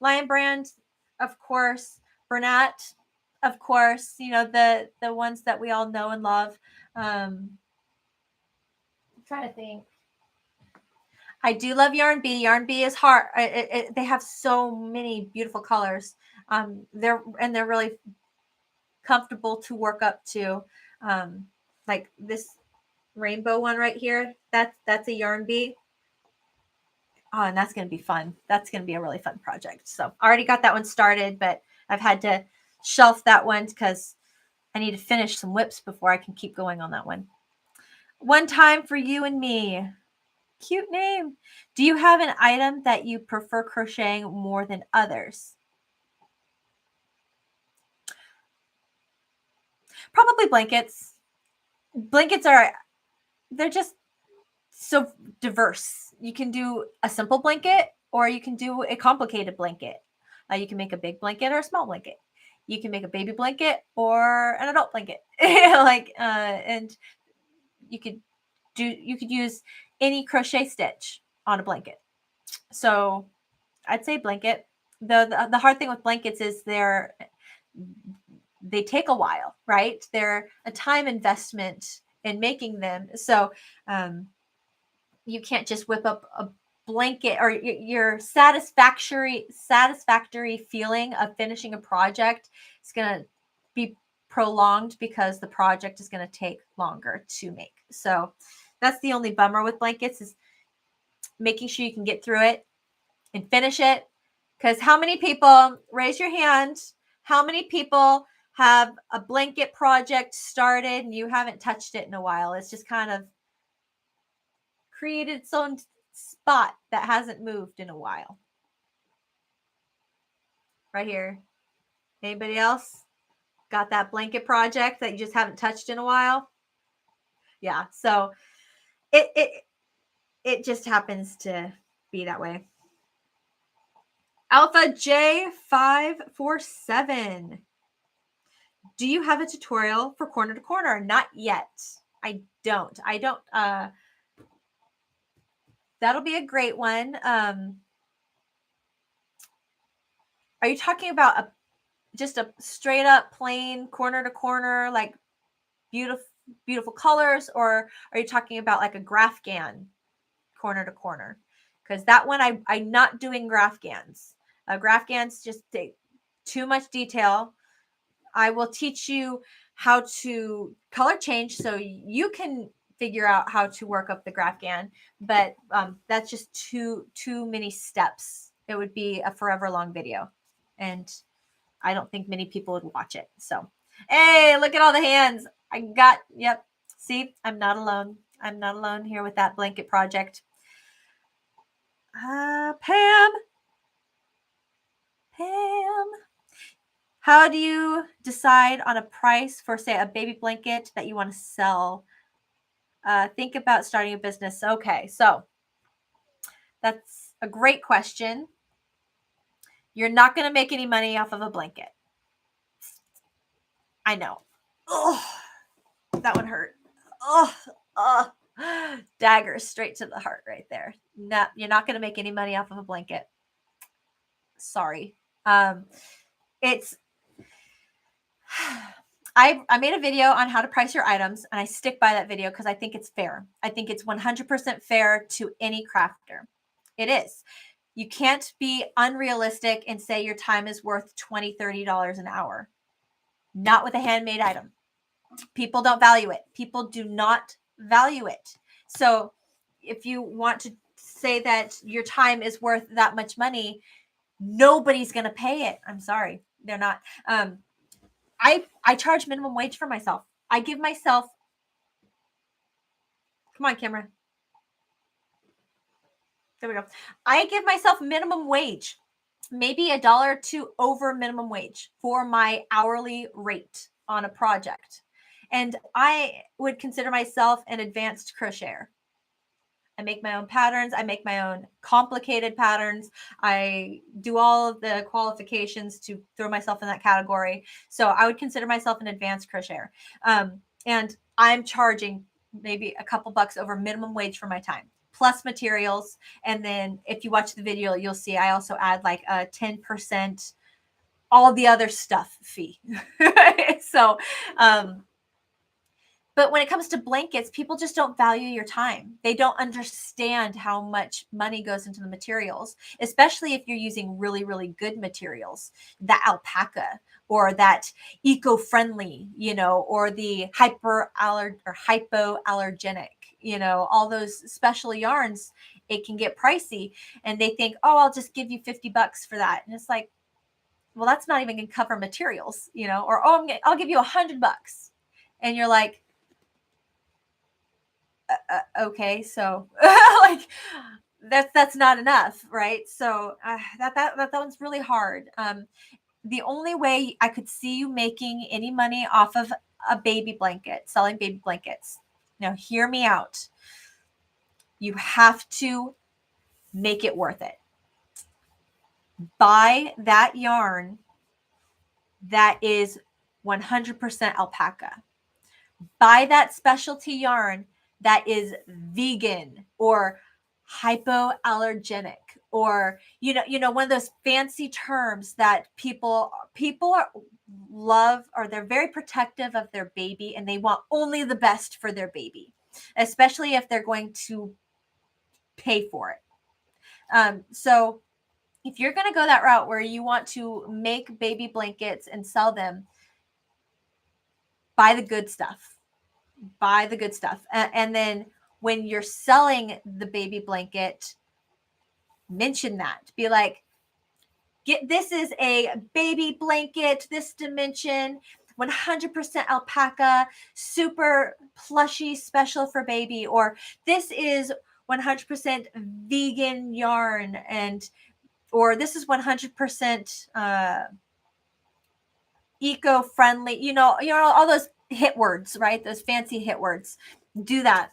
Lion Brand, of course. Bernat, of course, the ones that we all know and love. I'm trying to think. I do love Yarn Bee. Yarn Bee is hard. They have so many beautiful colors. They're really comfortable to work up to. Like this rainbow one right here. That's a Yarn Bee. Oh, and that's going to be fun. That's going to be a really fun project. So I already got that one started, but I've had to shelf that one because I need to finish some whips before I can keep going on that one. One time for you and me. Cute name. Do you have an item that you prefer crocheting more than others? Probably blankets. Blankets they're just so diverse. You can do a simple blanket or you can do a complicated blanket. You can make a big blanket or a small blanket. You can make a baby blanket or an adult blanket. And you could use any crochet stitch on a blanket. So I'd say blanket. The hard thing with blankets is they take a while, right? They're a time investment in making them. So you can't just whip up a blanket, or your satisfactory feeling of finishing a project is going to be prolonged because the project is going to take longer to make. So that's the only bummer with blankets, is making sure you can get through it and finish it. Because how many people, raise your hand, how many people have a blanket project started and you haven't touched it in a while? It's just kind of created its own spot that hasn't moved in a while. Right here. Anybody else got that blanket project that you just haven't touched in a while? Yeah, so it just happens to be that way. Alpha J547. Do you have a tutorial for corner to corner? Not yet. I don't. That'll be a great one. Are you talking about just a straight up plain corner to corner, like beautiful colors, or are you talking about like a graph gan corner to corner? Because that one I'm not doing graph gans. Graph gans just take too much detail. I will teach you how to color change so you can figure out how to work up the graph gan, but that's just too many steps. It would be a forever long video, and I don't think many people would watch it. So, hey, look at all the hands. Yep. See, I'm not alone. I'm not alone here with that blanket project. Pam. How do you decide on a price for, say, a baby blanket that you want to sell? Think about starting a business. Okay, so that's a great question. You're not going to make any money off of a blanket. I know. Oh, that one hurt. Oh, dagger straight to the heart right there. No, you're not going to make any money off of a blanket. Sorry. It's I made a video on how to price your items, and I stick by that video because I think it's fair. I think it's 100% fair to any crafter. It is. You can't be unrealistic and say your time is worth $20, $30 an hour. Not with a handmade item. People don't value it. People do not value it. So if you want to say that your time is worth that much money, nobody's going to pay it. I'm sorry. They're not. I charge minimum wage for myself. I give myself, come on, camera. There we go. I give myself minimum wage, maybe $1 or $2 over minimum wage for my hourly rate on a project. And I would consider myself an advanced crocheter. I make my own patterns. I make my own complicated patterns. I do all of the qualifications to throw myself in that category. So I would consider myself an advanced crocheter. And I'm charging maybe a couple bucks over minimum wage for my time, plus materials. And then if you watch the video, you'll see I also add like a 10% all the other stuff fee. So, but when it comes to blankets, people just don't value your time. They don't understand how much money goes into the materials, especially if you're using really, really good materials, that alpaca or that eco-friendly, or the hypoallergenic, all those special yarns. It can get pricey, and they think, oh, I'll just give you $50 for that. And it's like, well, that's not even going to cover materials, or, oh, I'll give you $100. And you're like, okay, so like that's not enough, right? So that one's really hard. The only way I could see you making any money off of a baby blanket, selling baby blankets. Now, hear me out. You have to make it worth it. Buy that yarn that is 100% alpaca. Buy that specialty yarn that is vegan or hypoallergenic, or one of those fancy terms that people love, or they're very protective of their baby and they want only the best for their baby, especially if they're going to pay for it. So if you're going to go that route where you want to make baby blankets and sell them, buy the good stuff. Buy the good stuff. And then when you're selling the baby blanket, mention that. Be like, this is a baby blanket, this dimension, 100% alpaca, super plushy, special for baby, or this is 100% vegan yarn, or this is 100% eco-friendly, all those hit words, right? Those fancy hit words. Do that.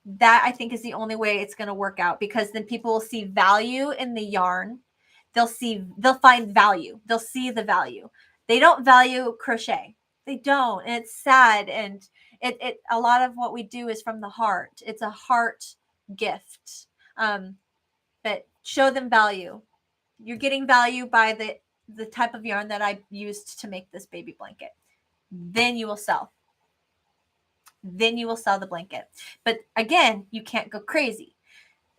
That I think is the only way it's going to work out, because then people will see value in the yarn. They'll find value. They'll see the value. They don't value crochet. They don't. And it's sad. And a lot of what we do is from the heart. It's a heart gift. But show them value. You're getting value by the type of yarn that I used to make this baby blanket. Then you will sell. Then you will sell the blanket. But again, you can't go crazy.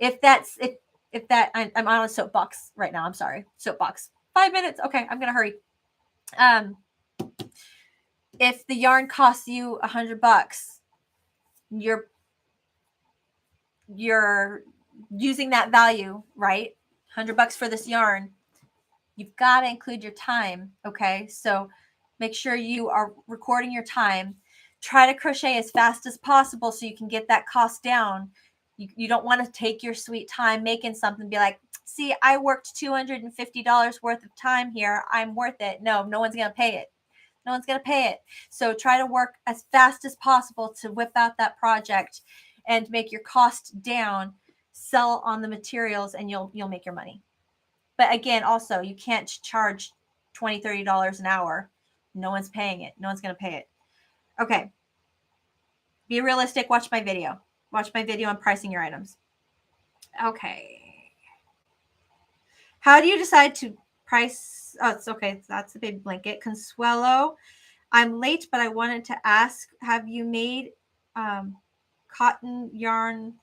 I'm on a soapbox right now. I'm sorry. Soapbox. 5 minutes. Okay, I'm gonna hurry. If the yarn costs you $100, you're using that value, right? $100 for this yarn. You've got to include your time. Okay, so make sure you are recording your time. Try to crochet as fast as possible so you can get that cost down. You don't want to take your sweet time making something and be like, see, I worked $250 worth of time here. I'm worth it. No one's going to pay it. No one's going to pay it. So try to work as fast as possible to whip out that project and make your cost down, sell on the materials, and you'll make your money. But again, also, you can't charge $20, $30 an hour. No one's paying it. No one's going to pay it. Okay. Be realistic. Watch my video. Watch my video on pricing your items. Okay. How do you decide to price? Oh, it's okay. That's a baby blanket. Consuelo. I'm late, but I wanted to ask, have you made cotton yarn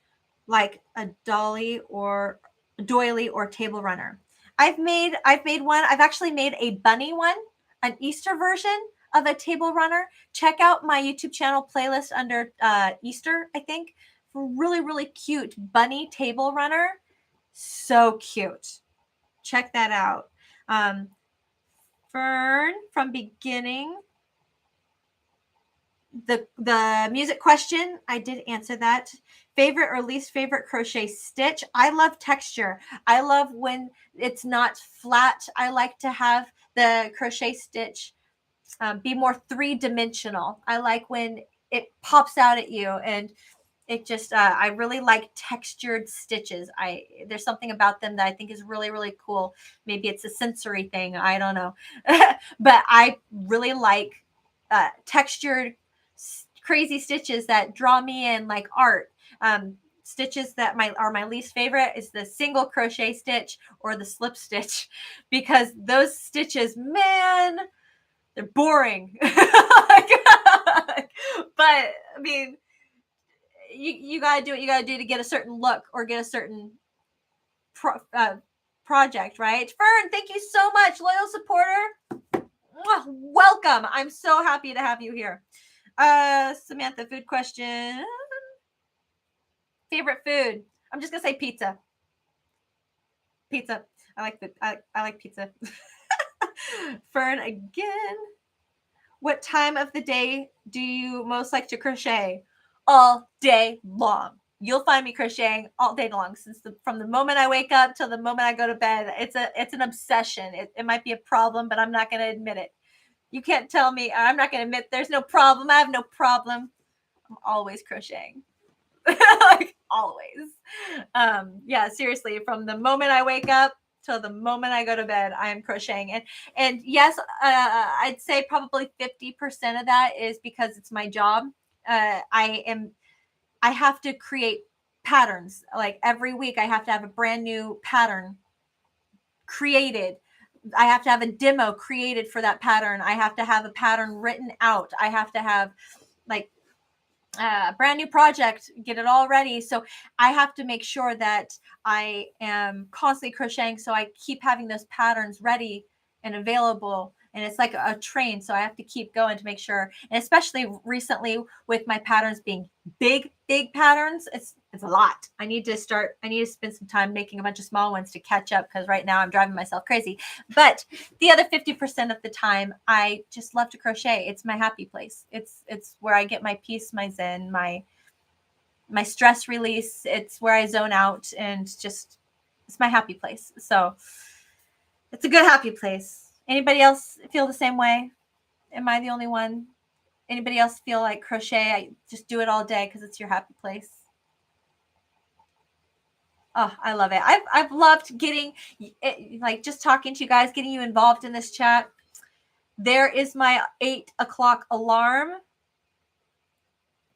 like a doily or table runner? I've made one. I've actually made a bunny one, an Easter version of a table runner. Check out my YouTube channel playlist under Easter, I think. Really, really cute bunny table runner. So cute. Check that out. Fern from beginning. The music question, I did answer that. Favorite or least favorite crochet stitch? I love texture. I love when it's not flat. I like to have the crochet stitch be more three-dimensional. I like when it pops out at you, and it just I really like textured stitches. There's something about them that I think is really, really cool. Maybe it's a sensory thing. I don't know. But I really like textured crazy stitches that draw me in like art. Stitches that are my least favorite is the single crochet stitch or the slip stitch, because those stitches, man, they're boring. But I mean, you gotta do what you gotta do to get a certain look or get a certain project, right? Fern, thank you so much, loyal supporter. Welcome. I'm so happy to have you here. Samantha, food question. Favorite food? I'm just gonna say pizza. Pizza. I like food. I like pizza. Fern again. What time of the day do you most like to crochet? All day long. You'll find me crocheting all day long, from the moment I wake up till the moment I go to bed. It's an obsession. It might be a problem, but I'm not going to admit it. You can't tell me. I'm not going to admit there's no problem. I have no problem. I'm always crocheting. Like always. Yeah, seriously, from the moment I wake up till the moment I go to bed, I am crocheting. And yes, I'd say probably 50% of that is because it's my job. I have to create patterns. Like every week I have to have a brand new pattern created. I have to have a demo created for that pattern. I have to have a pattern written out. I have to have like a brand new project, get it all ready. So I have to make sure that I am constantly crocheting. So I keep having those patterns ready and available. And it's like a train. So I have to keep going to make sure. And especially recently with my patterns being big patterns, it's a lot. I need to spend some time making a bunch of small ones to catch up, because right now I'm driving myself crazy. But the other 50% of the time, I just love to crochet. It's my happy place. It's where I get my peace, my zen, my stress release. It's where I zone out, and just, it's my happy place. So it's a good happy place. Anybody else feel the same way? Am I the only one? Anybody else feel like crochet? I just do it all day because it's your happy place. Oh, I love it. I've loved getting, like, just talking to you guys, getting you involved in this chat. There is my 8 o'clock alarm.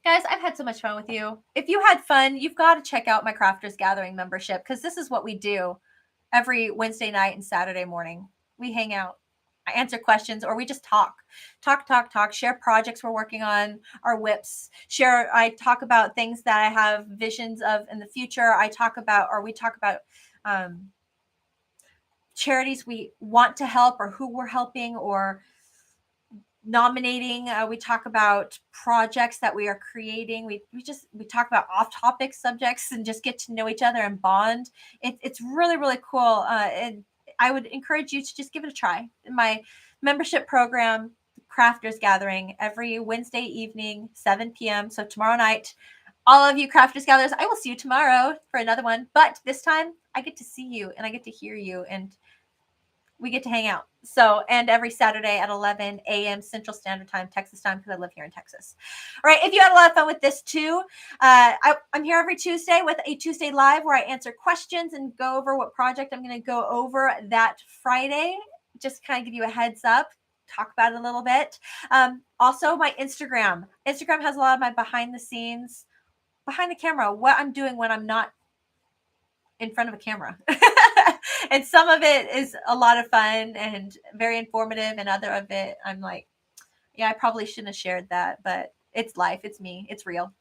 Guys, I've had so much fun with you. If you had fun, you've got to check out my Crafters Gathering membership, because this is what we do every Wednesday night and Saturday morning. We hang out. I answer questions, or we just talk, share projects we're working on, our whips, I talk about things that I have visions of in the future. We talk about charities we want to help, or who we're helping, or nominating. We talk about projects that we are creating. We talk about off-topic subjects and just get to know each other and bond. It's really, really cool. And I would encourage you to just give it a try. My membership program, Crafters Gathering, every Wednesday evening, 7 p.m. So tomorrow night, all of you Crafters Gatherers, I will see you tomorrow for another one. But this time, I get to see you and I get to hear you, and we get to hang out. So, and every Saturday at 11 a.m. Central Standard Time, Texas time, because I live here in Texas. All right. If you had a lot of fun with this too, I'm here every Tuesday with a Tuesday Live where I answer questions and go over what project I'm going to go over that Friday. Just kind of give you a heads up, talk about it a little bit. Also, my Instagram. Instagram has a lot of my behind the scenes, behind the camera, what I'm doing when I'm not in front of a camera. And some of it is a lot of fun and very informative, and other of it I'm like, yeah, I probably shouldn't have shared that, but it's life, it's me, it's real.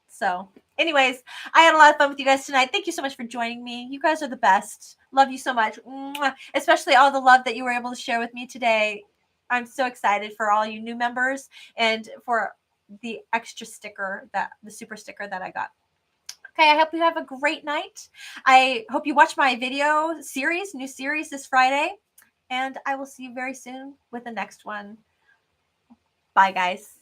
So anyways, I had a lot of fun with you guys tonight. Thank you so much for joining me. You guys are the best. Love you so much. Mwah. Especially all the love that you were able to share with me today. I'm so excited for all you new members and for the extra sticker, the super sticker that I got. Okay, I hope you have a great night. I hope you watch my video series, new series this Friday. And I will see you very soon with the next one. Bye, guys.